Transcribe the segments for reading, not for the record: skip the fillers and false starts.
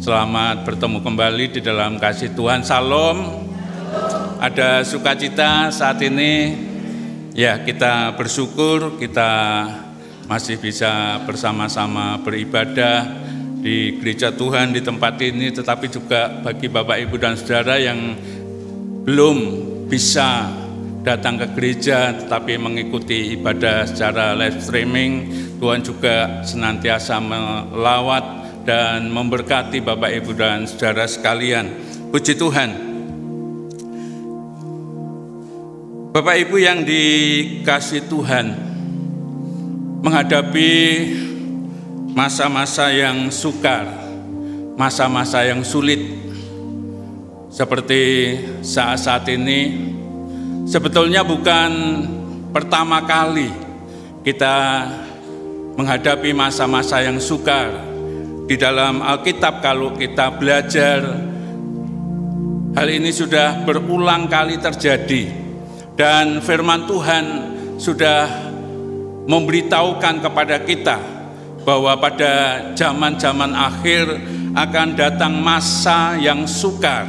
Selamat bertemu kembali di dalam kasih Tuhan. Salam. Ada sukacita saat ini. Ya, kita bersyukur kita masih bisa bersama-sama beribadah di gereja Tuhan di tempat ini. Tetapi juga bagi Bapak, Ibu, dan Saudara yang belum bisa datang ke gereja tetapi mengikuti ibadah secara live streaming, Tuhan juga senantiasa melawat dan memberkati Bapak, Ibu, dan Saudara sekalian. Puji Tuhan. Bapak, Ibu yang dikasihi Tuhan, menghadapi masa-masa yang sukar, masa-masa yang sulit seperti saat-saat ini, sebetulnya bukan pertama kali kita menghadapi masa-masa yang sukar. Di dalam Alkitab kalau kita belajar, hal ini sudah berulang kali terjadi. Dan firman Tuhan sudah memberitahukan kepada kita bahwa pada zaman-zaman akhir akan datang masa yang sukar.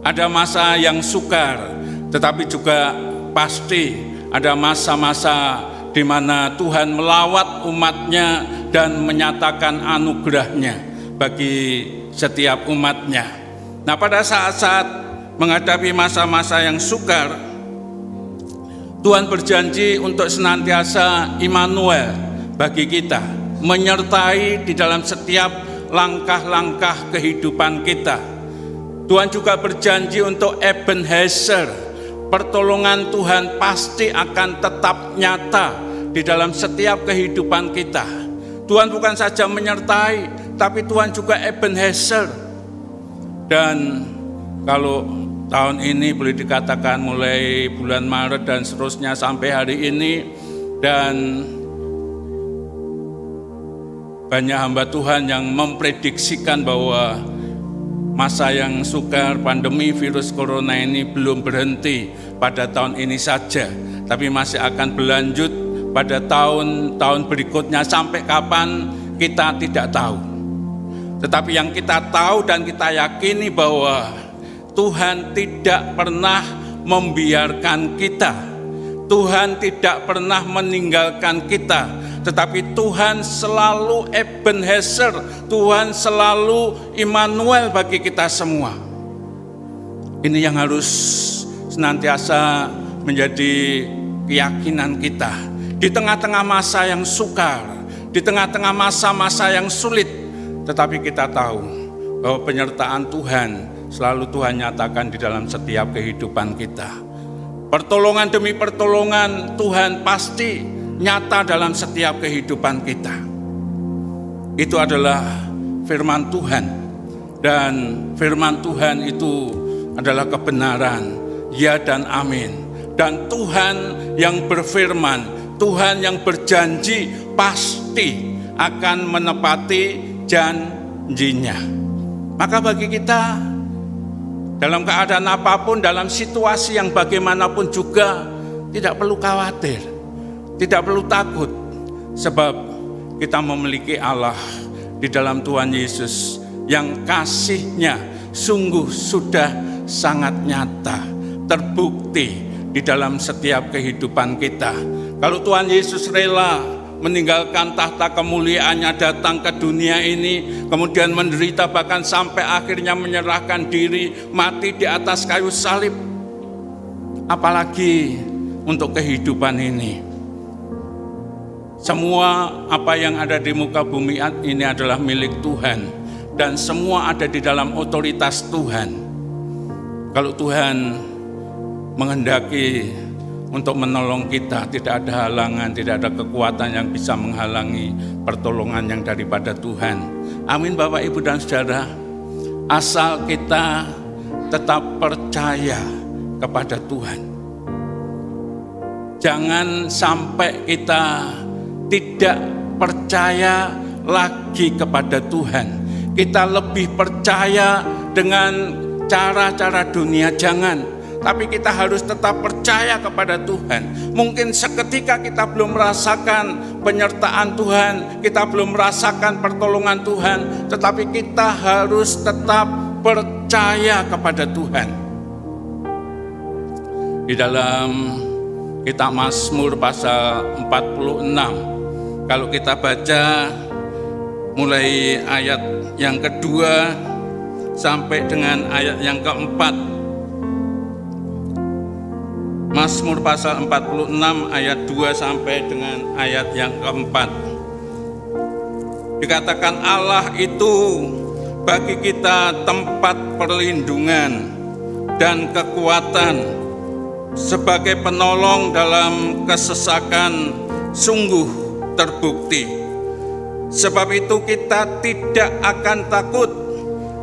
Ada masa yang sukar, tetapi juga pasti ada masa-masa di mana Tuhan melawat umatnya dan menyatakan anugerahnya bagi setiap umatnya. Nah, pada saat-saat menghadapi masa-masa yang sukar, Tuhan berjanji untuk senantiasa Immanuel bagi kita, menyertai di dalam setiap langkah-langkah kehidupan kita. Tuhan juga berjanji untuk Ebenezer, pertolongan Tuhan pasti akan tetap nyata di dalam setiap kehidupan kita. Tuhan bukan saja menyertai, tapi Tuhan juga Ebenezer. Dan kalau tahun ini boleh dikatakan mulai bulan Maret dan seterusnya sampai hari ini, dan banyak hamba Tuhan yang memprediksikan bahwa masa yang sukar pandemi virus corona ini belum berhenti pada tahun ini saja, tapi masih akan berlanjut pada tahun-tahun berikutnya. Sampai kapan kita tidak tahu. Tetapi yang kita tahu dan kita yakini bahwa Tuhan tidak pernah membiarkan kita. Tuhan tidak pernah meninggalkan kita. Tetapi Tuhan selalu Ebenezer, Tuhan selalu Immanuel bagi kita semua. Ini yang harus senantiasa menjadi keyakinan kita. Di tengah-tengah masa yang sukar, di tengah-tengah masa-masa yang sulit, tetapi kita tahu bahwa penyertaan Tuhan selalu Tuhan nyatakan di dalam setiap kehidupan kita. Pertolongan demi pertolongan Tuhan pasti nyata dalam setiap kehidupan kita. Itu adalah firman Tuhan, dan firman Tuhan itu adalah kebenaran, ya dan amin. Dan Tuhan yang berfirman, Tuhan yang berjanji pasti akan menepati janjinya. Maka bagi kita, dalam keadaan apapun, dalam situasi yang bagaimanapun juga, tidak perlu khawatir, tidak perlu takut, sebab kita memiliki Allah di dalam Tuhan Yesus yang kasih-Nya sungguh sudah sangat nyata, terbukti di dalam setiap kehidupan kita. Kalau Tuhan Yesus rela meninggalkan tahta kemuliaannya, datang ke dunia ini, kemudian menderita bahkan sampai akhirnya menyerahkan diri, mati di atas kayu salib, apalagi untuk kehidupan ini. Semua apa yang ada di muka bumi ini adalah milik Tuhan, dan semua ada di dalam otoritas Tuhan. Kalau Tuhan menghendaki untuk menolong kita, tidak ada halangan, tidak ada kekuatan yang bisa menghalangi pertolongan yang daripada Tuhan. Amin Bapak, Ibu, dan Saudara. Asal kita tetap percaya kepada Tuhan. Jangan sampai kita tidak percaya lagi kepada Tuhan. Kita lebih percaya dengan cara-cara dunia, jangan. tapi kita harus tetap percaya kepada Tuhan. Mungkin seketika kita belum merasakan penyertaan Tuhan, kita belum merasakan pertolongan Tuhan, tetapi kita harus tetap percaya kepada Tuhan. Di dalam kitab Mazmur pasal 46, kalau kita baca mulai ayat yang kedua sampai dengan ayat yang keempat, Mazmur pasal 46 ayat 2 sampai dengan ayat yang keempat, dikatakan Allah itu bagi kita tempat perlindungan dan kekuatan, sebagai penolong dalam kesesakan sungguh terbukti. Sebab itu kita tidak akan takut,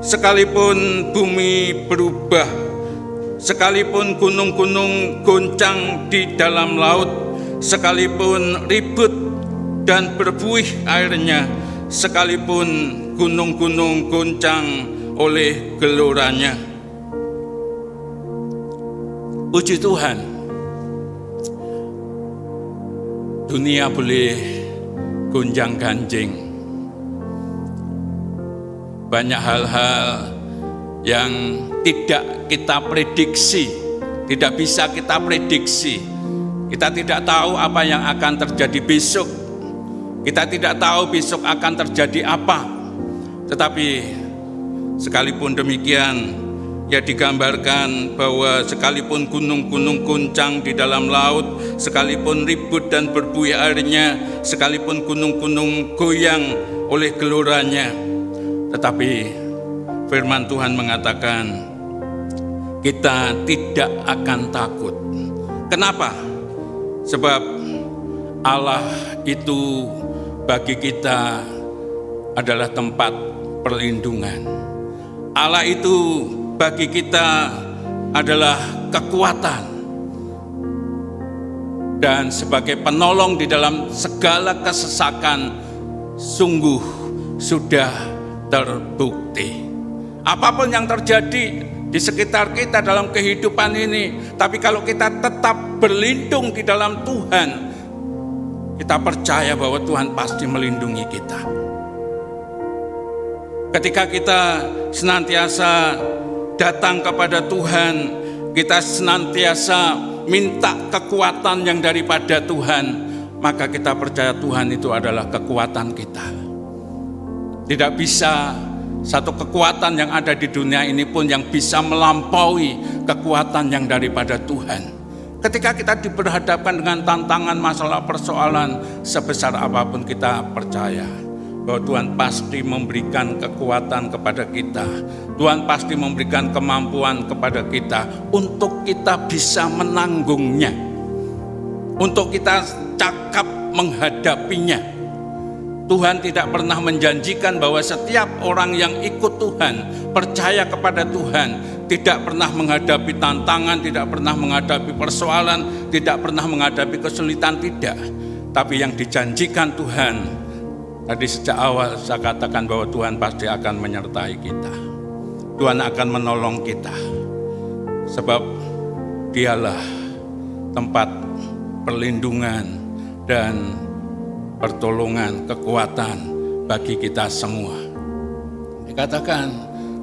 sekalipun bumi berubah, sekalipun gunung-gunung goncang di dalam laut, sekalipun ribut dan berbuih airnya, sekalipun gunung-gunung goncang oleh geloranya. Puji Tuhan, dunia boleh gonjang-ganjing, banyak hal-hal yang tidak kita prediksi, tidak bisa kita prediksi. Kita tidak tahu apa yang akan terjadi besok, kita tidak tahu besok akan terjadi apa. Tetapi sekalipun demikian, ya digambarkan bahwa sekalipun gunung-gunung goncang di dalam laut, sekalipun ribut dan berbuih airnya, sekalipun gunung-gunung goyang oleh geloranya, tetapi firman Tuhan mengatakan kita tidak akan takut. Kenapa? Sebab Allah itu bagi kita adalah tempat perlindungan. Allah itu bagi kita adalah kekuatan dan sebagai penolong di dalam segala kesesakan, sungguh sudah terbukti. Apapun yang terjadi di sekitar kita dalam kehidupan ini, tapi kalau kita tetap berlindung di dalam Tuhan, kita percaya bahwa Tuhan pasti melindungi kita. Ketika kita senantiasa datang kepada Tuhan, kita senantiasa minta kekuatan yang daripada Tuhan, maka kita percaya Tuhan itu adalah kekuatan kita. Tidak bisa satu kekuatan yang ada di dunia ini pun yang bisa melampaui kekuatan yang daripada Tuhan. Ketika kita diperhadapkan dengan tantangan, masalah, persoalan sebesar apapun, kita percaya bahwa Tuhan pasti memberikan kekuatan kepada kita. Tuhan pasti memberikan kemampuan kepada kita untuk kita bisa menanggungnya, untuk kita cakap menghadapinya. Tuhan tidak pernah menjanjikan bahwa setiap orang yang ikut Tuhan, percaya kepada Tuhan, tidak pernah menghadapi tantangan, tidak pernah menghadapi persoalan, tidak pernah menghadapi kesulitan, tidak. Tapi yang dijanjikan Tuhan, tadi sejak awal saya katakan bahwa Tuhan pasti akan menyertai kita. Tuhan akan menolong kita. Sebab Dialah tempat perlindungan dan pertolongan, kekuatan bagi kita semua. Dikatakan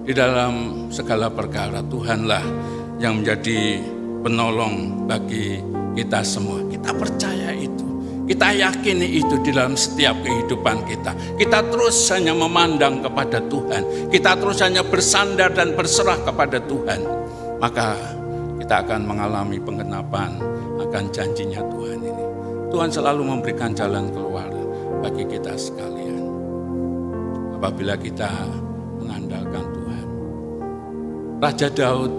di dalam segala perkara Tuhanlah yang menjadi penolong bagi kita semua. Kita percaya itu. Kita yakini itu di dalam setiap kehidupan kita. Kita terus hanya memandang kepada Tuhan. Kita terus hanya bersandar dan berserah kepada Tuhan. Maka kita akan mengalami penggenapan akan janjinya Tuhan ini. Tuhan selalu memberikan jalan keluar bagi kita sekalian. Apabila kita mengandalkan Tuhan. Raja Daud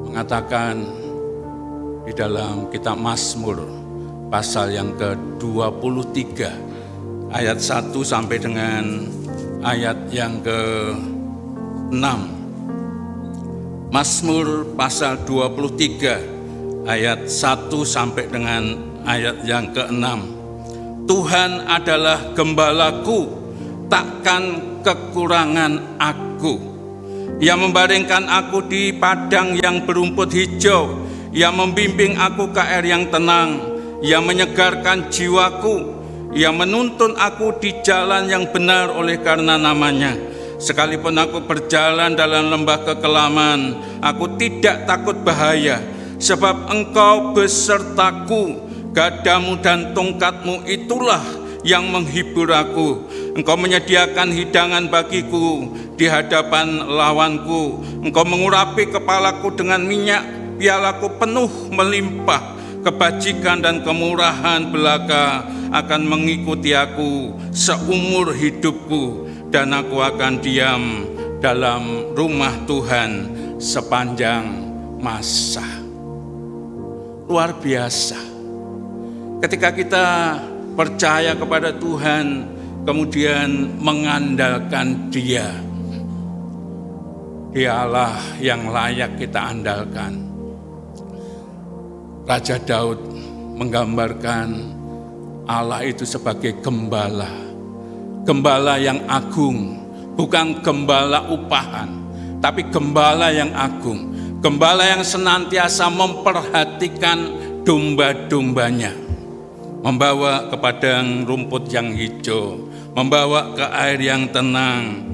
mengatakan di dalam kitab Mazmur pasal yang ke-23 ayat 1 sampai dengan ayat yang ke-6. Mazmur pasal 23 ayat 1 sampai dengan ayat yang ke-6. Tuhan adalah gembalaku, takkan kekurangan aku. Ia membaringkan aku di padang yang berumput hijau. Ia membimbing aku ke air yang tenang. Ia menyegarkan jiwaku. Ia menuntun aku di jalan yang benar oleh karena namanya. Sekalipun aku berjalan dalam lembah kekelaman, aku tidak takut bahaya, sebab Engkau besertaku. Gadamu dan tongkatmu itulah yang menghibur aku. Engkau menyediakan hidangan bagiku di hadapan lawanku. Engkau mengurapi kepalaku dengan minyak, pialaku penuh melimpah. Kebajikan dan kemurahan belaka akan mengikuti aku seumur hidupku, dan aku akan diam dalam rumah Tuhan sepanjang masa. Luar biasa. Ketika kita percaya kepada Tuhan, kemudian mengandalkan Dia, Dialah yang layak kita andalkan. Raja Daud menggambarkan Allah itu sebagai gembala, gembala yang agung, bukan gembala upahan, tapi gembala yang agung, gembala yang senantiasa memperhatikan domba-dombanya, membawa ke padang rumput yang hijau, membawa ke air yang tenang,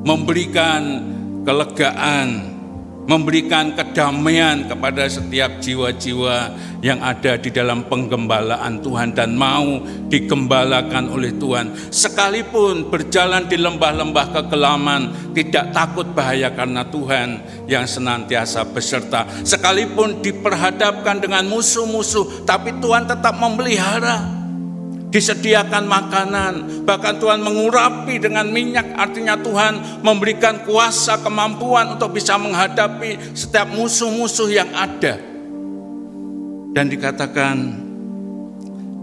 memberikan kelegaan, memberikan kedamaian kepada setiap jiwa-jiwa yang ada di dalam penggembalaan Tuhan dan mau digembalakan oleh Tuhan. Sekalipun berjalan di lembah-lembah kekelaman, tidak takut bahaya karena Tuhan yang senantiasa beserta. Sekalipun diperhadapkan dengan musuh-musuh, tapi Tuhan tetap memelihara. Disediakan makanan, bahkan Tuhan mengurapi dengan minyak, artinya Tuhan memberikan kuasa, kemampuan untuk bisa menghadapi setiap musuh-musuh yang ada. Dan dikatakan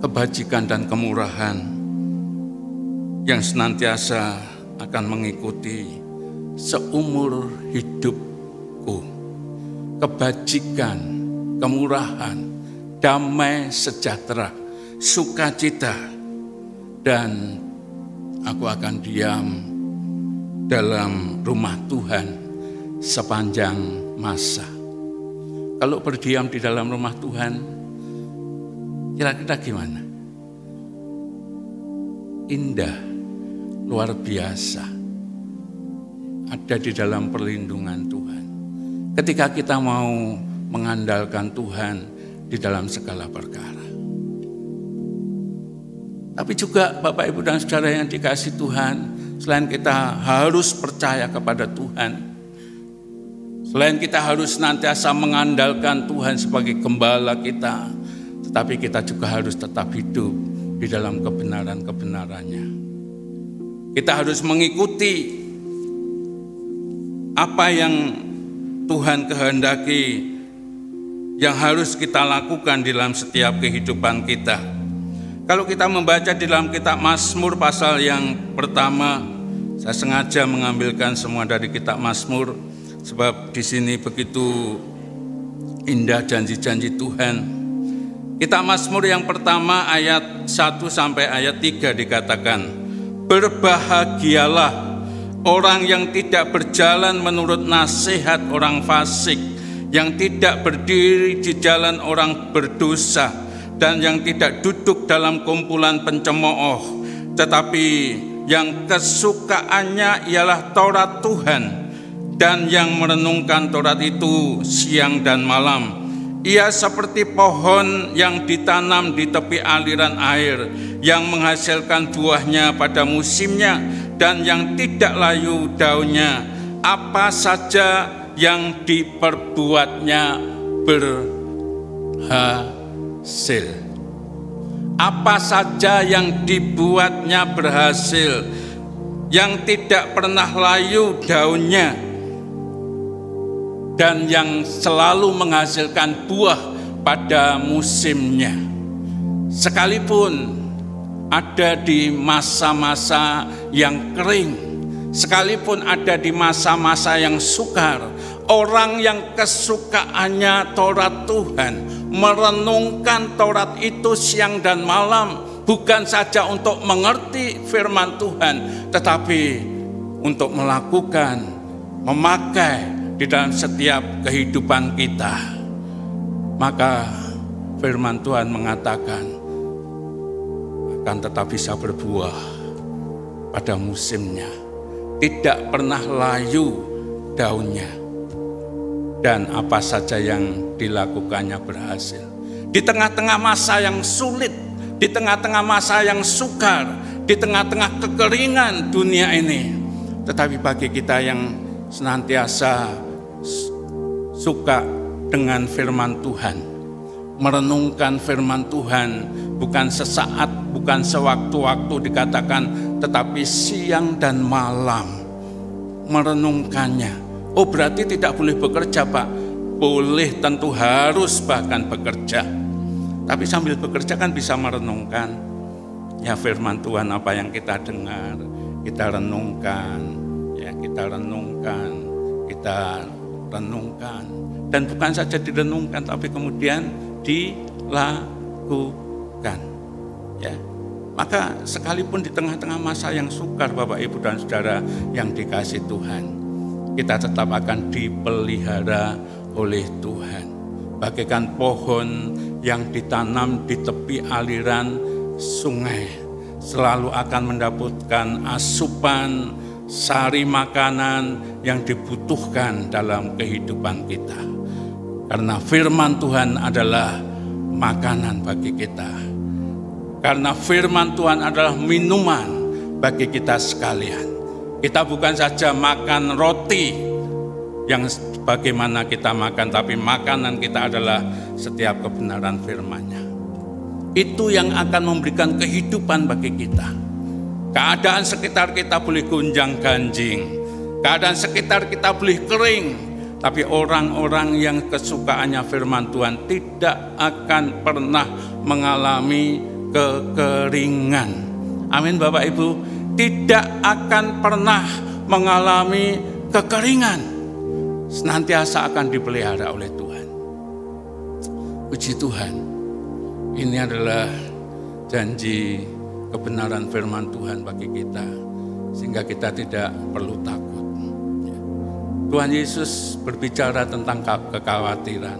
kebajikan dan kemurahan yang senantiasa akan mengikuti seumur hidupku. Kebajikan, kemurahan, damai sejahtera, sukacita, dan aku akan diam dalam rumah Tuhan sepanjang masa. Kalau berdiam di dalam rumah Tuhan, kira-kira gimana? Indah, luar biasa, ada di dalam perlindungan Tuhan. Ketika kita mau mengandalkan Tuhan di dalam segala perkara. Tapi juga Bapak, Ibu, dan Saudara yang dikasihi Tuhan, selain kita harus percaya kepada Tuhan, selain kita harus senantiasa mengandalkan Tuhan sebagai gembala kita, tetapi kita juga harus tetap hidup di dalam kebenaran-kebenarannya. Kita harus mengikuti apa yang Tuhan kehendaki, yang harus kita lakukan dalam setiap kehidupan kita. Kalau kita membaca di dalam kitab Mazmur pasal yang pertama, saya sengaja mengambilkan semua dari kitab Mazmur, sebab di sini begitu indah janji-janji Tuhan. Kitab Mazmur yang pertama ayat 1 sampai ayat 3 dikatakan, berbahagialah orang yang tidak berjalan menurut nasihat orang fasik, yang tidak berdiri di jalan orang berdosa, dan yang tidak duduk dalam kumpulan pencemooh, tetapi yang kesukaannya ialah Taurat Tuhan, dan yang merenungkan Taurat itu siang dan malam. Ia seperti pohon yang ditanam di tepi aliran air, yang menghasilkan buahnya pada musimnya, dan yang tidak layu daunnya. Apa saja yang diperbuatnya berhasil. Apa saja yang dibuatnya berhasil, yang tidak pernah layu daunnya, dan yang selalu menghasilkan buah pada musimnya. Sekalipun ada di masa-masa yang kering, sekalipun ada di masa-masa yang sukar, orang yang kesukaannya Taurat Tuhan, merenungkan Taurat itu siang dan malam, bukan saja untuk mengerti firman Tuhan, tetapi untuk melakukan memakai di dalam setiap kehidupan kita. Maka firman Tuhan mengatakan akan tetap bisa berbuah pada musimnya, tidak pernah layu daunnya, dan apa saja yang dilakukannya berhasil. Di tengah-tengah masa yang sulit, di tengah-tengah masa yang sukar, di tengah-tengah kekeringan dunia ini, tetapi bagi kita yang senantiasa suka dengan firman Tuhan, merenungkan firman Tuhan, bukan sesaat, bukan sewaktu-waktu dikatakan, tetapi siang dan malam merenungkannya. Oh, berarti tidak boleh bekerja, Pak? Boleh, tentu harus bahkan bekerja. Tapi sambil bekerja kan bisa merenungkan. Ya, firman Tuhan apa yang kita dengar, kita renungkan. Ya, kita renungkan, kita renungkan. Dan bukan saja direnungkan, tapi kemudian dilakukan. Ya, maka sekalipun di tengah-tengah masa yang sukar, Bapak, Ibu, dan Saudara yang dikasih Tuhan, kita tetap akan dipelihara oleh Tuhan. Bagaikan pohon yang ditanam di tepi aliran sungai, selalu akan mendapatkan asupan sari makanan yang dibutuhkan dalam kehidupan kita. Karena firman Tuhan adalah makanan bagi kita. Karena firman Tuhan adalah minuman bagi kita sekalian. Kita bukan saja makan roti yang bagaimana kita makan, tapi makanan kita adalah setiap kebenaran firman-Nya. Itu yang akan memberikan kehidupan bagi kita. Keadaan sekitar kita boleh gonjang-ganjing, keadaan sekitar kita boleh kering, tapi orang-orang yang kesukaannya firman Tuhan tidak akan pernah mengalami kekeringan. Amin, Bapak Ibu. Tidak akan pernah mengalami kekeringan, senantiasa akan dipelihara oleh Tuhan. Puji Tuhan, ini adalah janji kebenaran firman Tuhan bagi kita, sehingga kita tidak perlu takut. Tuhan Yesus berbicara tentang kekhawatiran.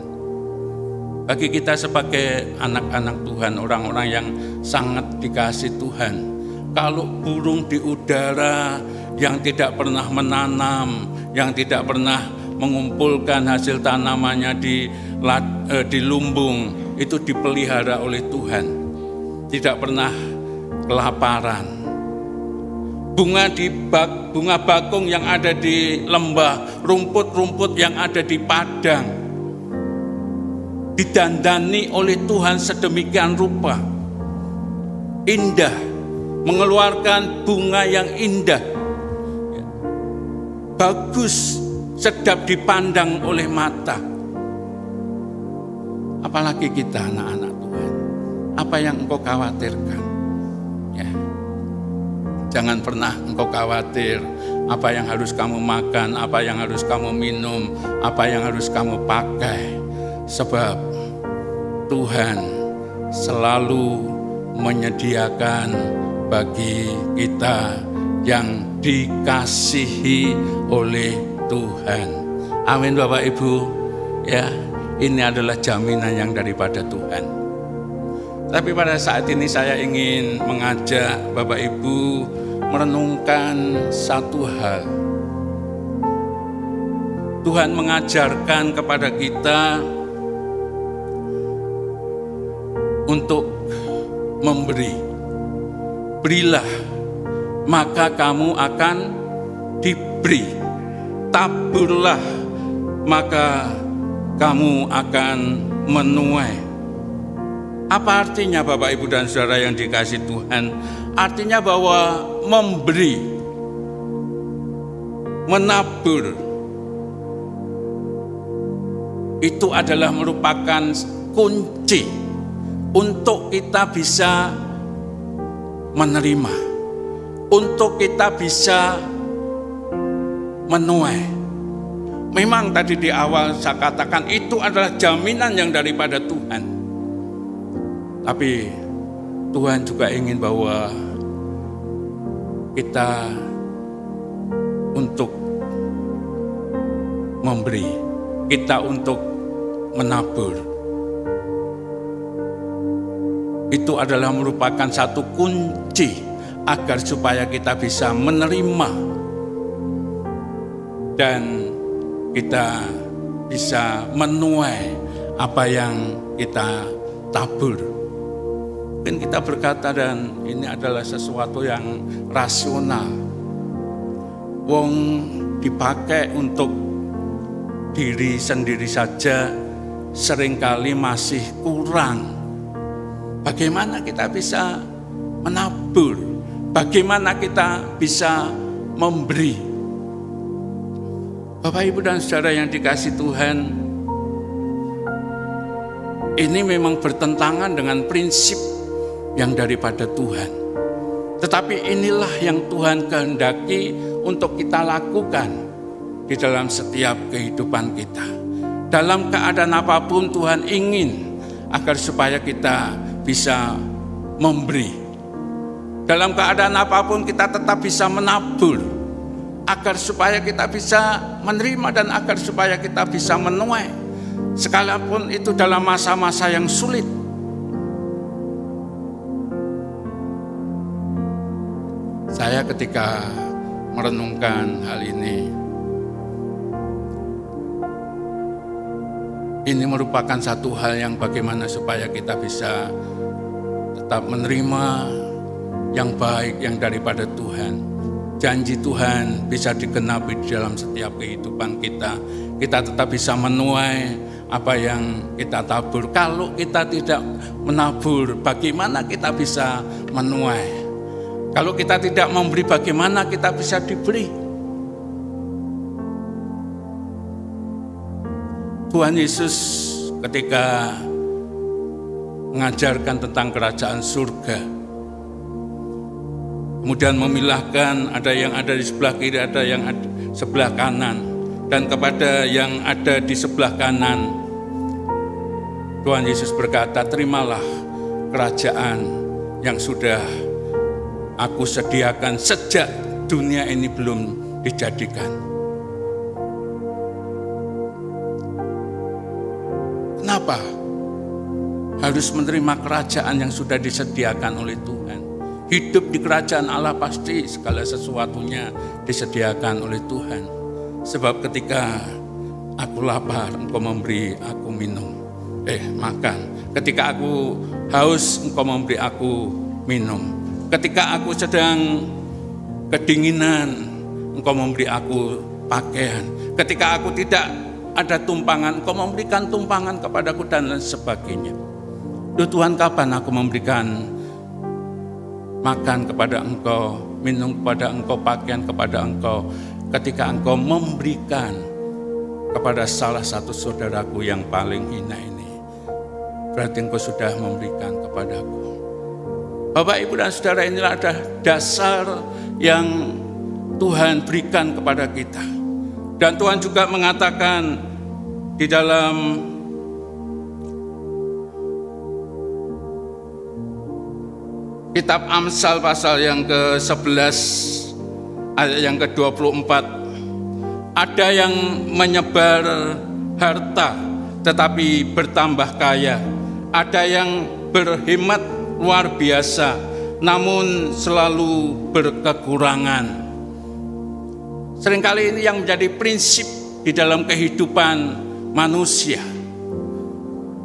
Bagi kita sebagai anak-anak Tuhan, orang-orang yang sangat dikasih Tuhan, kalau burung di udara yang tidak pernah menanam, yang tidak pernah mengumpulkan hasil tanamannya di lumbung, itu dipelihara oleh Tuhan, tidak pernah kelaparan. Bunga bakung yang ada di lembah, rumput-rumput yang ada di padang, didandani oleh Tuhan sedemikian rupa, indah, mengeluarkan bunga yang indah, bagus, sedap dipandang oleh mata. Apalagi kita anak-anak Tuhan, apa yang engkau khawatirkan? Ya, jangan pernah engkau khawatir apa yang harus kamu makan, apa yang harus kamu minum, apa yang harus kamu pakai. Sebab Tuhan selalu menyediakan bagi kita yang dikasihi oleh Tuhan. Amin, Bapak Ibu. Ya, ini adalah jaminan yang daripada Tuhan. Tapi pada saat ini saya ingin mengajak Bapak Ibu merenungkan satu hal. Tuhan mengajarkan kepada kita untuk memberi. Berilah, maka kamu akan diberi. Taburlah, maka kamu akan menuai. Apa artinya, Bapak, Ibu, dan Saudara yang dikasih Tuhan? Artinya bahwa memberi, menabur, itu adalah merupakan kunci untuk kita bisa menerima, untuk kita bisa menuai. Memang tadi di awal saya katakan itu adalah jaminan yang daripada Tuhan. Tapi Tuhan juga ingin bahwa kita untuk memberi, kita untuk menabur. Itu adalah merupakan satu kunci agar supaya kita bisa menerima dan kita bisa menuai apa yang kita tabur. Mungkin kita berkata, dan ini adalah sesuatu yang rasional, wong dipakai untuk diri sendiri saja seringkali masih kurang. Bagaimana kita bisa menabur? Bagaimana kita bisa memberi? Bapak, Ibu, dan saudara yang dikasihi Tuhan, ini memang bertentangan dengan prinsip yang daripada Tuhan. Tetapi inilah yang Tuhan kehendaki untuk kita lakukan di dalam setiap kehidupan kita. Dalam keadaan apapun Tuhan ingin agar supaya kita bisa memberi. Dalam keadaan apapun kita tetap bisa menabur, agar supaya kita bisa menerima dan agar supaya kita bisa menuai, sekalipun itu dalam masa-masa yang sulit. Saya ketika merenungkan hal ini merupakan satu hal yang bagaimana supaya kita bisa tetap menerima yang baik yang daripada Tuhan. Janji Tuhan bisa digenapi di dalam setiap kehidupan kita. Kita tetap bisa menuai apa yang kita tabur. Kalau kita tidak menabur, bagaimana kita bisa menuai? Kalau kita tidak memberi, bagaimana kita bisa diberi? Tuhan Yesus ketika mengajarkan tentang kerajaan surga, kemudian memilahkan ada yang ada di sebelah kiri, ada yang ada sebelah kanan, dan kepada yang ada di sebelah kanan, Tuhan Yesus berkata, terimalah kerajaan yang sudah Aku sediakan sejak dunia ini belum dijadikan. Kenapa harus menerima kerajaan yang sudah disediakan oleh Tuhan? Hidup di kerajaan Allah pasti segala sesuatunya disediakan oleh Tuhan. Sebab ketika aku lapar, Engkau memberi aku minum, makan. Ketika aku haus, Engkau memberi aku minum. Ketika aku sedang kedinginan, Engkau memberi aku pakaian. Ketika aku tidak ada tumpangan, Engkau memberikan tumpangan kepadaku dan lain sebagainya. Duh Tuhan, kapan aku memberikan makan kepada Engkau, minum kepada Engkau, pakaian kepada Engkau, ketika Engkau memberikan kepada salah satu saudaraku yang paling hina ini, berarti Engkau sudah memberikan kepadaku. Bapak, Ibu, dan Saudara, inilah ada dasar yang Tuhan berikan kepada kita. Dan Tuhan juga mengatakan di dalam Kitab Amsal pasal yang ke-11 ayat yang ke-24, ada yang menyebar harta tetapi bertambah kaya, ada yang berhemat luar biasa namun selalu berkekurangan. Seringkali ini yang menjadi prinsip di dalam kehidupan manusia.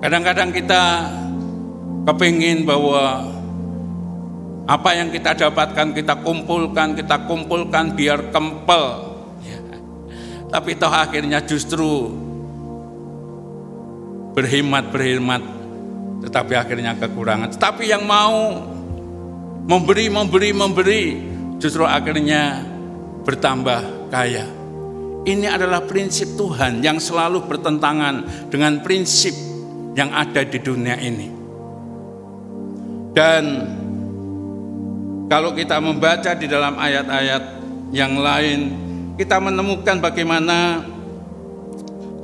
Kadang-kadang kita kepingin bahwa apa yang kita dapatkan kita kumpulkan biar kempel. Ya. Tapi toh akhirnya justru berhemat, tetapi akhirnya kekurangan. Tetapi yang mau memberi, justru akhirnya bertambah kaya. Ini adalah prinsip Tuhan yang selalu bertentangan dengan prinsip yang ada di dunia ini. Dan kalau kita membaca di dalam ayat-ayat yang lain, kita menemukan bagaimana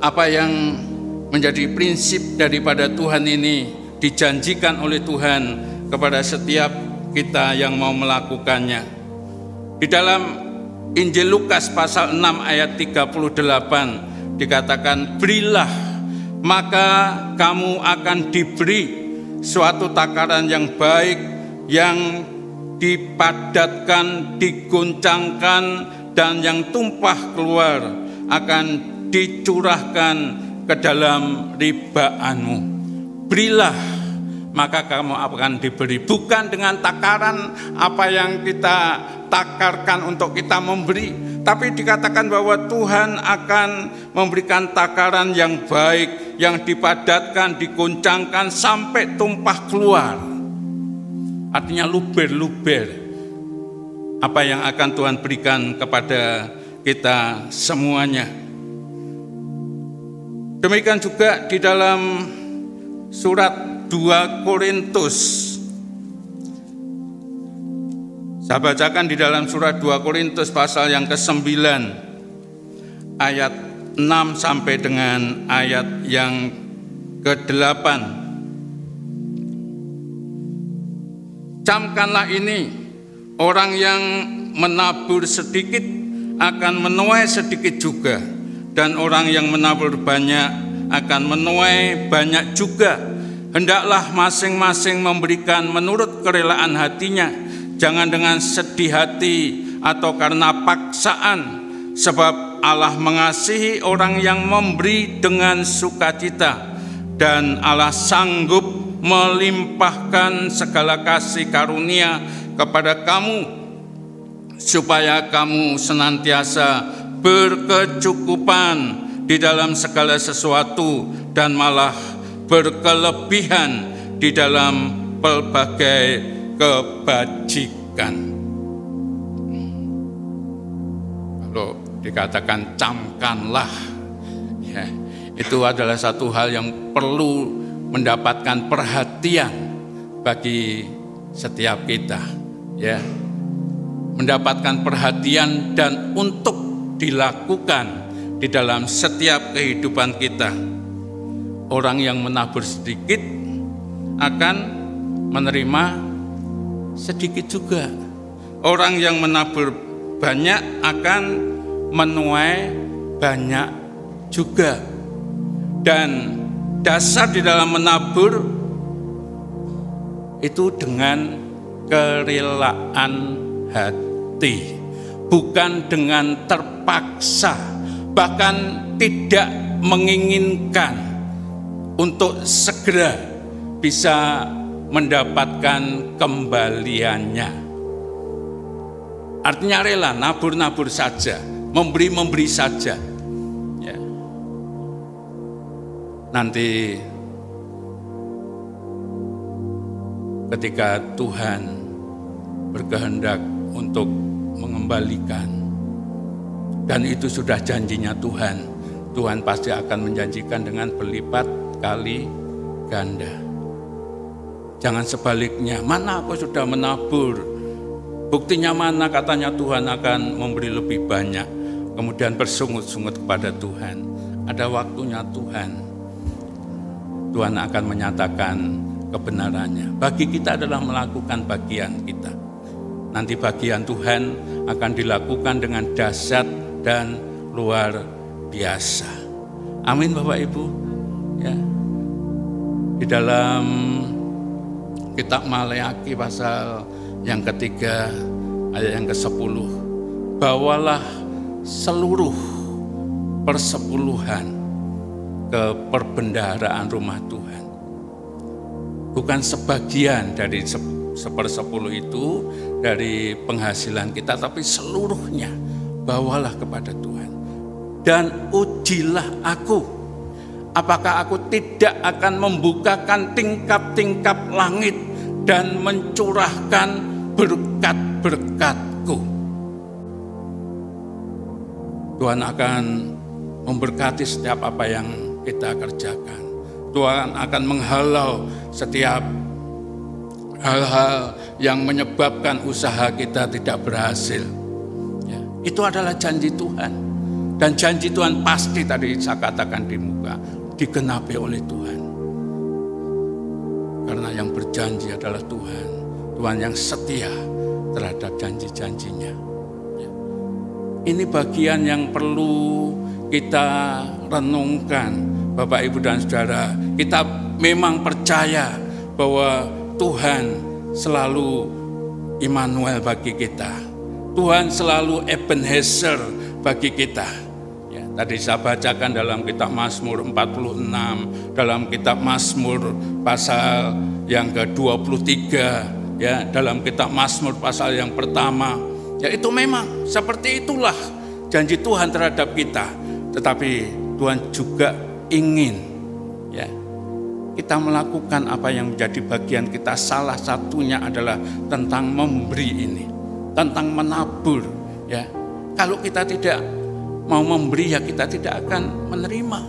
apa yang menjadi prinsip daripada Tuhan ini dijanjikan oleh Tuhan kepada setiap kita yang mau melakukannya. Di dalam Injil Lukas pasal 6 ayat 38 dikatakan, berilah maka kamu akan diberi suatu takaran yang baik, yang dipadatkan, diguncangkan, dan yang tumpah keluar akan dicurahkan ke dalam ribaanmu. Berilah maka kamu akan diberi, bukan dengan takaran apa yang kita takarkan untuk kita memberi, tapi dikatakan bahwa Tuhan akan memberikan takaran yang baik, yang dipadatkan, diguncangkan sampai tumpah keluar. Artinya luber-luber apa yang akan Tuhan berikan kepada kita semuanya. Demikian juga di dalam surat 2 Korintus. Saya bacakan di dalam surat 2 Korintus pasal yang ke-9 ayat 6 sampai dengan ayat yang ke-8. Camkanlah ini, orang yang menabur sedikit akan menuai sedikit juga, dan orang yang menabur banyak akan menuai banyak juga. Hendaklah masing-masing memberikan menurut kerelaan hatinya, jangan dengan sedih hati atau karena paksaan, sebab Allah mengasihi orang yang memberi dengan sukacita, dan Allah sanggup melimpahkan segala kasih karunia kepada kamu, supaya kamu senantiasa berkecukupan di dalam segala sesuatu, dan malah berkelebihan di dalam pelbagai kebajikan. Kalau dikatakan camkanlah, ya, itu adalah satu hal yang perlu mendapatkan perhatian bagi setiap kita, ya, mendapatkan perhatian dan untuk dilakukan di dalam setiap kehidupan kita. Orang yang menabur sedikit akan menerima sedikit juga. Orang yang menabur banyak akan menuai banyak juga. Dan dasar di dalam menabur itu dengan kerelaan hati, bukan dengan terpaksa, bahkan tidak menginginkan untuk segera bisa mendapatkan kembaliannya. Artinya rela, nabur-nabur saja, memberi-memberi saja, ya. Nanti ketika Tuhan berkehendak untuk mengembalikan, dan itu sudah janjinya Tuhan, Tuhan pasti akan menjanjikan dengan berlipat kali ganda. Jangan sebaliknya, mana aku sudah menabur, buktinya mana katanya Tuhan akan memberi lebih banyak, kemudian bersungut-sungut kepada Tuhan. Ada waktunya Tuhan akan menyatakan kebenarannya. Bagi kita adalah melakukan bagian kita. Nanti bagian Tuhan akan dilakukan dengan dahsyat dan luar biasa. Amin Bapak Ibu. Ya. Di dalam kitab Maleakhi pasal yang ketiga ayat yang ke-10, bawalah seluruh persepuluhan ke perbendaharaan rumah Tuhan. Bukan sebagian dari sepersepuluh itu dari penghasilan kita, tapi seluruhnya bawalah kepada Tuhan. Dan ujilah aku, apakah aku tidak akan membukakan tingkap-tingkap langit dan mencurahkan berkat-berkat-Ku. Tuhan akan memberkati setiap apa yang kita kerjakan. Tuhan akan menghalau setiap hal-hal yang menyebabkan usaha kita tidak berhasil. Ya, itu adalah janji Tuhan. Dan janji Tuhan pasti tadi saya katakan di muka, digenapi oleh Tuhan. Karena yang berjanji adalah Tuhan. Tuhan yang setia terhadap janji-janjinya. Ya. Ini bagian yang perlu kita renungkan, Bapak Ibu dan Saudara, kita memang percaya bahwa Tuhan selalu Immanuel bagi kita. Tuhan selalu Ebenezer bagi kita. Ya, tadi saya bacakan dalam kitab Mazmur 46, dalam kitab Mazmur pasal yang ke-23, ya, dalam kitab Mazmur pasal yang pertama. Ya, itu memang seperti itulah janji Tuhan terhadap kita. Tetapi Tuhan juga ingin, ya, kita melakukan apa yang menjadi bagian kita. Salah satunya adalah tentang memberi ini, tentang menabur. Ya, kalau kita tidak mau memberi, ya kita tidak akan menerima.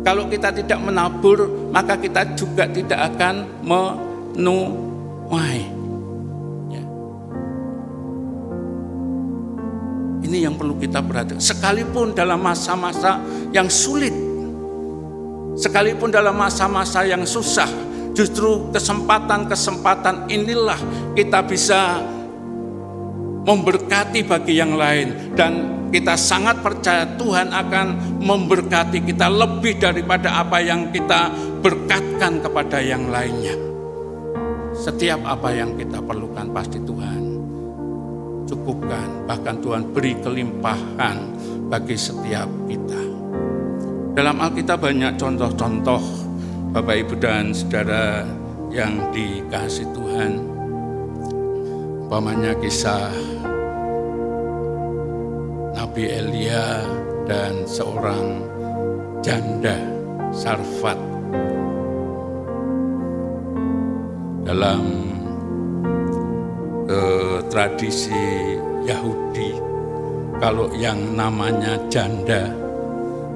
Kalau kita tidak menabur, maka kita juga tidak akan menuai. Ini yang perlu kita perhatikan. Sekalipun dalam masa-masa yang sulit, sekalipun dalam masa-masa yang susah, justru kesempatan-kesempatan inilah kita bisa memberkati bagi yang lain. Dan kita sangat percaya Tuhan akan memberkati kita lebih daripada apa yang kita berkatkan kepada yang lainnya. Setiap apa yang kita perlukan pasti Tuhan cukupkan, bahkan Tuhan beri kelimpahan bagi setiap kita. Dalam Alkitab banyak contoh-contoh, Bapak Ibu dan Saudara yang dikasihi Tuhan. Umpamanya kisah Nabi Elia dan seorang janda Sarfat. Dalam tradisi Yahudi, kalau yang namanya janda,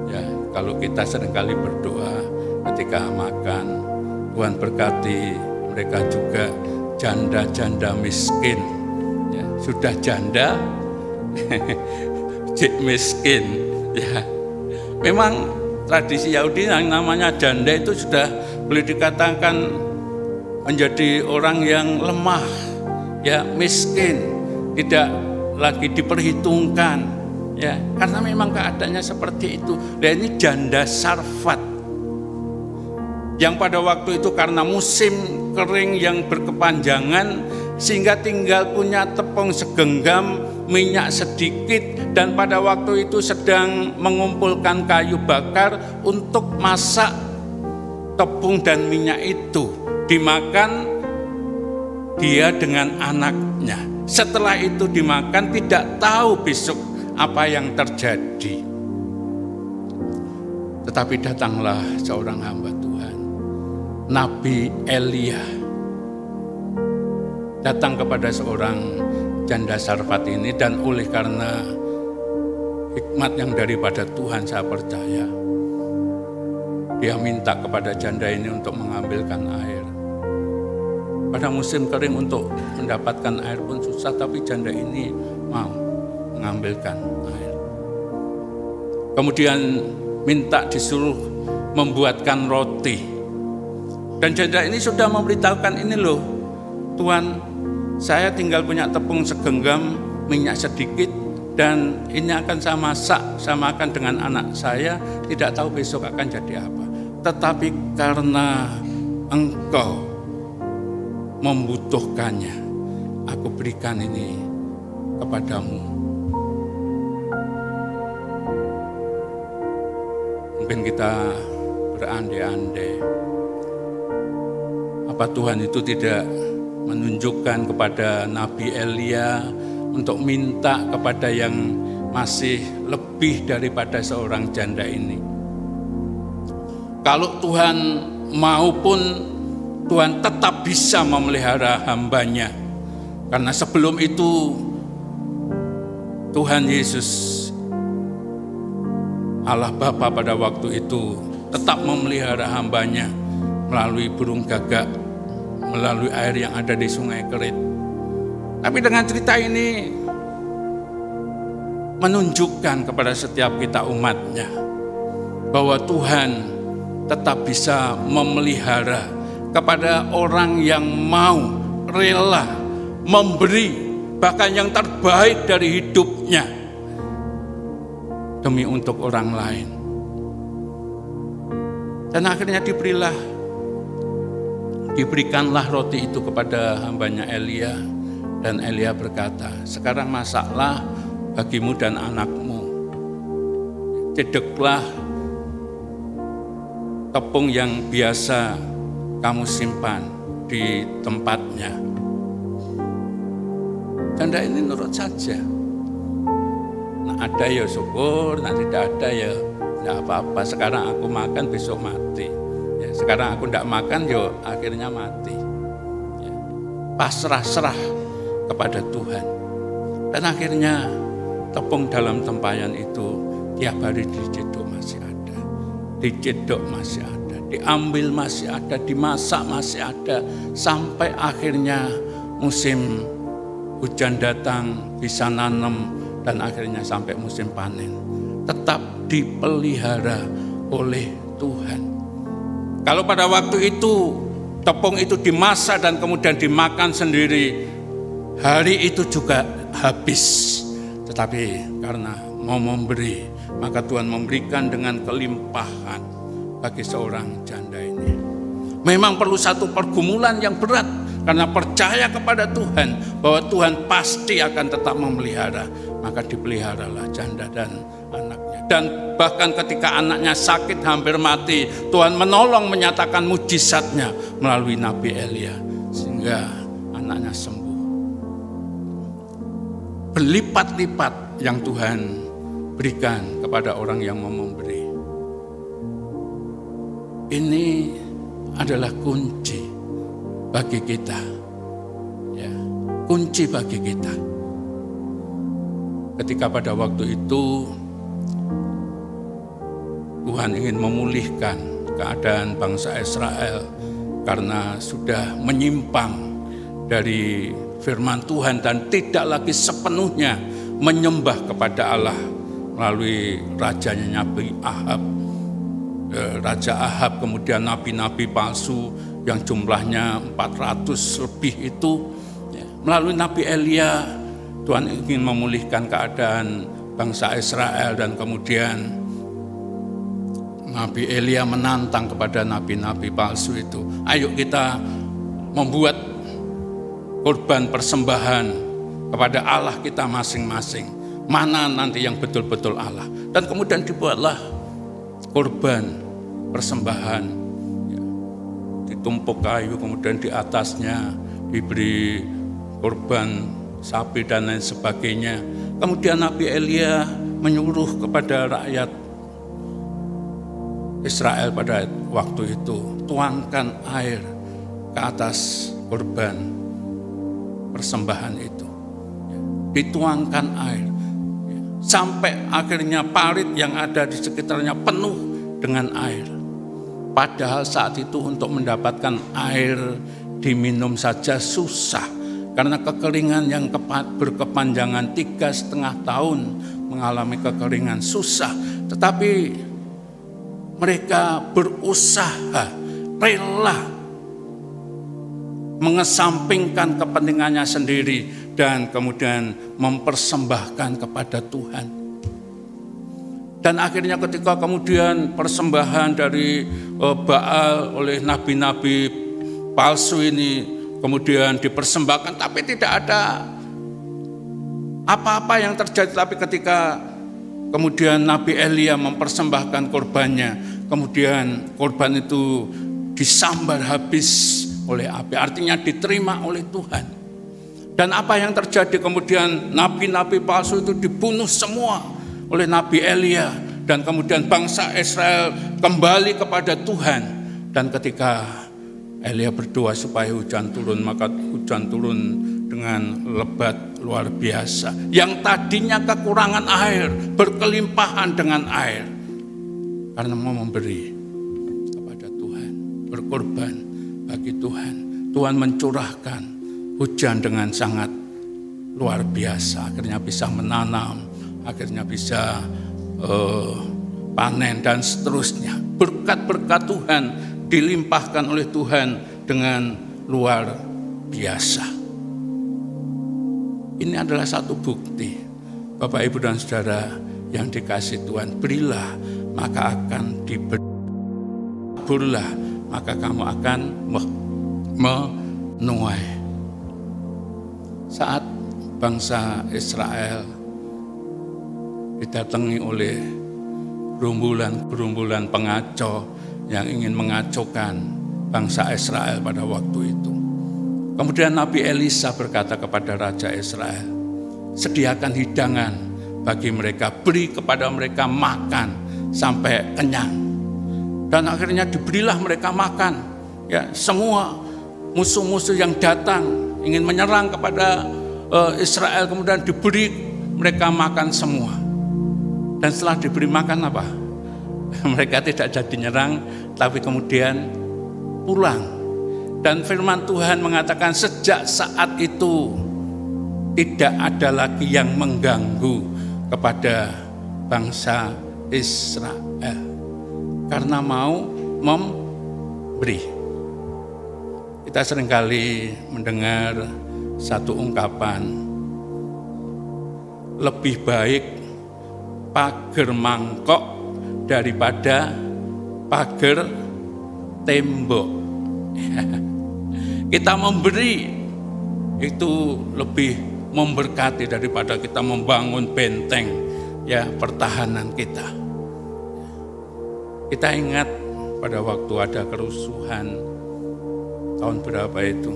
ya, kalau kita seringkali berdoa ketika makan, Tuhan berkati mereka juga janda-janda miskin, ya, sudah janda miskin, ya. Memang tradisi Yahudi yang namanya janda itu sudah boleh dikatakan menjadi orang yang lemah, ya, miskin, tidak lagi diperhitungkan, ya, karena memang keadaannya seperti itu. Dan ini janda Sarfat yang pada waktu itu karena musim kering yang berkepanjangan, sehingga tinggal punya tepung segenggam, minyak sedikit, dan pada waktu itu sedang mengumpulkan kayu bakar untuk masak tepung dan minyak itu, dimakan dia dengan anaknya. Setelah itu dimakan, tidak tahu besok apa yang terjadi. Tetapi datanglah seorang hamba Tuhan, Nabi Elia, datang kepada seorang janda Sarfat ini, dan oleh karena hikmat yang daripada Tuhan, saya percaya dia minta kepada janda ini untuk mengambilkan air. Pada musim kering untuk mendapatkan air pun susah, tapi janda ini mau mengambilkan air. Kemudian minta disuruh membuatkan roti. Dan janda ini sudah memberitahukan, ini loh Tuhan, saya tinggal punya tepung segenggam, minyak sedikit, dan ini akan saya masak, saya makan dengan anak saya, tidak tahu besok akan jadi apa. Tetapi karena Engkau membutuhkannya, aku berikan ini kepadamu. Mungkin kita berandai-andai, apa Tuhan itu tidak menunjukkan kepada Nabi Elia untuk minta kepada yang masih lebih daripada seorang janda ini. Kalau Tuhan mau pun, Tuhan tetap bisa memelihara hambanya. Karena sebelum itu Tuhan Yesus, Allah Bapa pada waktu itu tetap memelihara hambanya melalui burung gagak, melalui air yang ada di sungai Kerit. Tapi dengan cerita ini menunjukkan kepada setiap kita umatnya bahwa Tuhan tetap bisa memelihara kepada orang yang mau rela memberi bahkan yang terbaik dari hidupnya demi untuk orang lain. Dan akhirnya diberikanlah roti itu kepada hambanya Elia. Dan Elia berkata, sekarang masaklah bagimu dan anakmu. Cedeklah tepung yang biasa kamu simpan di tempatnya. Janda ini nurut saja. Nah, ada ya syukur, nah tidak ada ya tidak apa-apa. Sekarang aku makan, besok mati. Ya, sekarang aku tidak makan, ya akhirnya mati. Ya, pasrah-serah kepada Tuhan. Dan akhirnya tepung dalam tempayan itu tiap hari dicedok masih ada. Dicedok masih ada, diambil masih ada, dimasak masih ada. Sampai akhirnya musim hujan datang, bisa nanam, dan akhirnya sampai musim panen. Tetap dipelihara oleh Tuhan. Kalau pada waktu itu tepung itu dimasak dan kemudian dimakan sendiri, hari itu juga habis. Tetapi karena mau memberi, maka Tuhan memberikan dengan kelimpahan bagi seorang janda ini. Memang perlu satu pergumulan yang berat, karena percaya kepada Tuhan bahwa Tuhan pasti akan tetap memelihara. Maka dipeliharalah janda dan anaknya. Dan bahkan ketika anaknya sakit hampir mati, Tuhan menolong, menyatakan mujizatnya melalui Nabi Elia, sehingga anaknya sembuh. Berlipat-lipat yang Tuhan berikan kepada orang yang mau memberi. Ini adalah kunci bagi kita, ya, kunci bagi kita. Ketika pada waktu itu Tuhan ingin memulihkan keadaan bangsa Israel karena sudah menyimpang dari firman Tuhan dan tidak lagi sepenuhnya menyembah kepada Allah melalui rajanya Nabi Ahab, Raja Ahab, kemudian nabi-nabi palsu yang jumlahnya 400 lebih itu. Melalui Nabi Elia, Tuhan ingin memulihkan keadaan bangsa Israel, dan kemudian Nabi Elia menantang kepada nabi-nabi palsu itu, ayo kita membuat korban persembahan kepada Allah kita masing-masing. Mana nanti yang betul-betul Allah. Dan kemudian dibuatlah korban persembahan, ditumpuk kayu, kemudian di atasnya diberi korban sapi dan lain sebagainya. Kemudian Nabi Elia menyuruh kepada rakyat Israel pada waktu itu, tuangkan air ke atas korban persembahan itu. Dituangkan air sampai akhirnya parit yang ada di sekitarnya penuh dengan air. Padahal saat itu untuk mendapatkan air diminum saja susah, karena kekeringan yang berkepanjangan 3,5 tahun mengalami kekeringan, susah. Tetapi mereka berusaha, rela mengesampingkan kepentingannya sendiri dan kemudian mempersembahkan kepada Tuhan. Dan akhirnya ketika kemudian persembahan dari Baal oleh nabi-nabi palsu ini kemudian dipersembahkan, tapi tidak ada apa-apa yang terjadi. Tapi ketika kemudian Nabi Elia mempersembahkan korbannya, kemudian korban itu disambar habis oleh api, artinya diterima oleh Tuhan. Dan apa yang terjadi kemudian, nabi-nabi palsu itu dibunuh semua oleh Nabi Elia, dan kemudian bangsa Israel kembali kepada Tuhan. Dan ketika Elia berdoa supaya hujan turun, maka hujan turun dengan lebat luar biasa. Yang tadinya kekurangan air, berkelimpahan dengan air, karena mau memberi kepada Tuhan, berkorban bagi Tuhan. Tuhan mencurahkan hujan dengan sangat luar biasa. Akhirnya bisa menanam, akhirnya bisa panen dan seterusnya. Berkat-berkat Tuhan dilimpahkan oleh Tuhan dengan luar biasa. Ini adalah satu bukti, Bapak, Ibu, dan Saudara yang dikasihi Tuhan. Berilah, maka akan diberi. taburlah, maka kamu akan menuai. Saat bangsa Israel didatangi oleh gerombolan pengacau yang ingin mengacaukan bangsa Israel pada waktu itu. Kemudian Nabi Elisa berkata kepada Raja Israel, sediakan hidangan bagi mereka, beri kepada mereka makan sampai kenyang. Dan akhirnya diberilah mereka makan. Ya, semua musuh-musuh yang datang ingin menyerang kepada Israel, kemudian diberi mereka makan semua. Dan setelah diberi makan apa? Mereka tidak jadi nyerang, tapi kemudian pulang. Dan firman Tuhan mengatakan sejak saat itu tidak ada lagi yang mengganggu kepada bangsa Israel karena mau memberi. Kita seringkali mendengar satu ungkapan, lebih baik pagar mangkok daripada pagar tembok. Kita memberi itu lebih memberkati daripada kita membangun benteng ya pertahanan kita. Kita ingat pada waktu ada kerusuhan tahun berapa itu,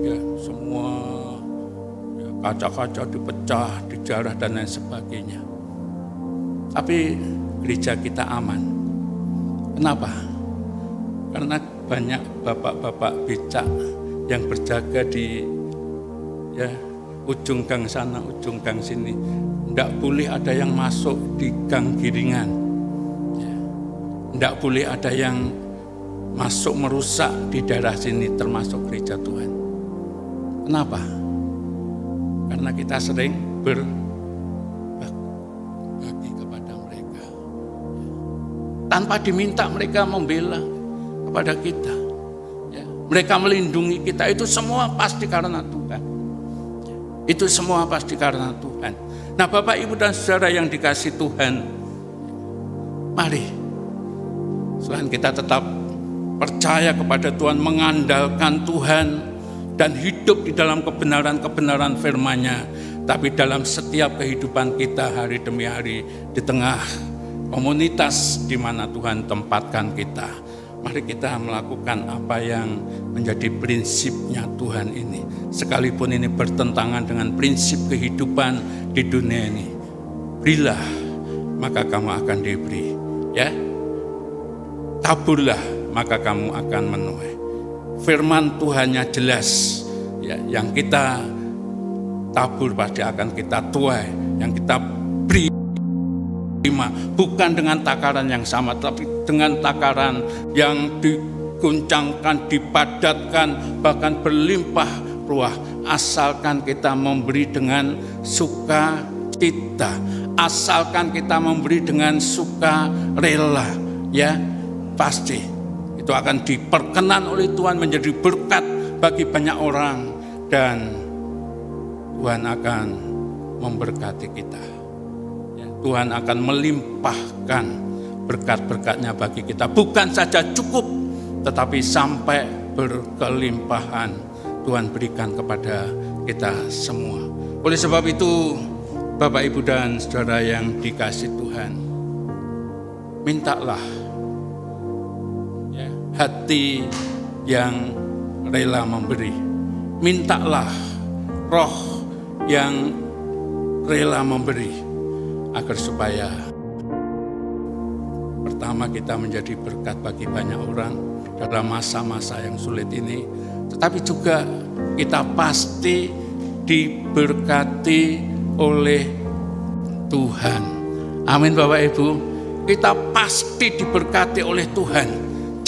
ya semua ya, kaca-kaca dipecah, dijarah dan lain sebagainya. Tapi gereja kita aman. Kenapa? Karena banyak bapak-bapak becak yang berjaga di ya ujung gang sana, ujung gang sini. Tidak boleh ada yang masuk di gang giringan. Tidak boleh ada yang masuk merusak di daerah sini termasuk gereja Tuhan. Kenapa? Karena kita sering berbagi kepada mereka. Tanpa diminta mereka membela kepada kita. Ya, mereka melindungi kita, itu semua pasti karena Tuhan. Itu semua pasti karena Tuhan. Nah, Bapak, Ibu, dan Saudara yang dikasihi Tuhan, mari selain kita tetap percaya kepada Tuhan, mengandalkan Tuhan, dan hidup di dalam kebenaran-kebenaran firman-Nya, tapi dalam setiap kehidupan kita hari demi hari, di tengah komunitas di mana Tuhan tempatkan kita, mari kita melakukan apa yang menjadi prinsipnya Tuhan ini. Sekalipun ini bertentangan dengan prinsip kehidupan di dunia ini. Berilah, maka kamu akan diberi. Ya, taburlah, maka kamu akan menuai. Firman Tuhannya jelas. Ya, yang kita tabur pasti akan kita tuai. Yang kita beri bukan dengan takaran yang sama, tapi dengan takaran yang diguncangkan, dipadatkan, bahkan berlimpah ruah. Asalkan kita memberi dengan sukacita, asalkan kita memberi dengan sukarela, ya pasti itu akan diperkenan oleh Tuhan menjadi berkat bagi banyak orang, dan Tuhan akan memberkati kita. Tuhan akan melimpahkan berkat-berkatnya bagi kita. Bukan saja cukup, tetapi sampai berkelimpahan Tuhan berikan kepada kita semua. Oleh sebab itu, Bapak, Ibu, dan Saudara yang dikasihi Tuhan, mintalah ya, hati yang rela memberi. Mintalah roh yang rela memberi, agar supaya pertama kita menjadi berkat bagi banyak orang dalam masa-masa yang sulit ini, tetapi juga kita pasti diberkati oleh Tuhan. Amin, Bapak, Ibu. Kita pasti diberkati oleh Tuhan.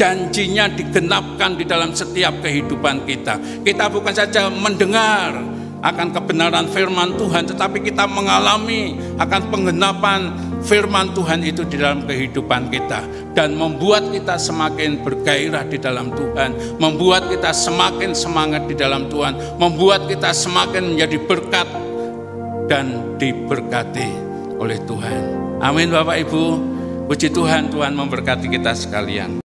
Janjinya digenapkan di dalam setiap kehidupan kita. Kita bukan saja mendengar akan kebenaran firman Tuhan, tetapi kita mengalami akan penggenapan firman Tuhan itu di dalam kehidupan kita, dan membuat kita semakin bergairah di dalam Tuhan, membuat kita semakin semangat di dalam Tuhan, membuat kita semakin menjadi berkat dan diberkati oleh Tuhan. Amin, Bapak, Ibu. Puji Tuhan, Tuhan memberkati kita sekalian.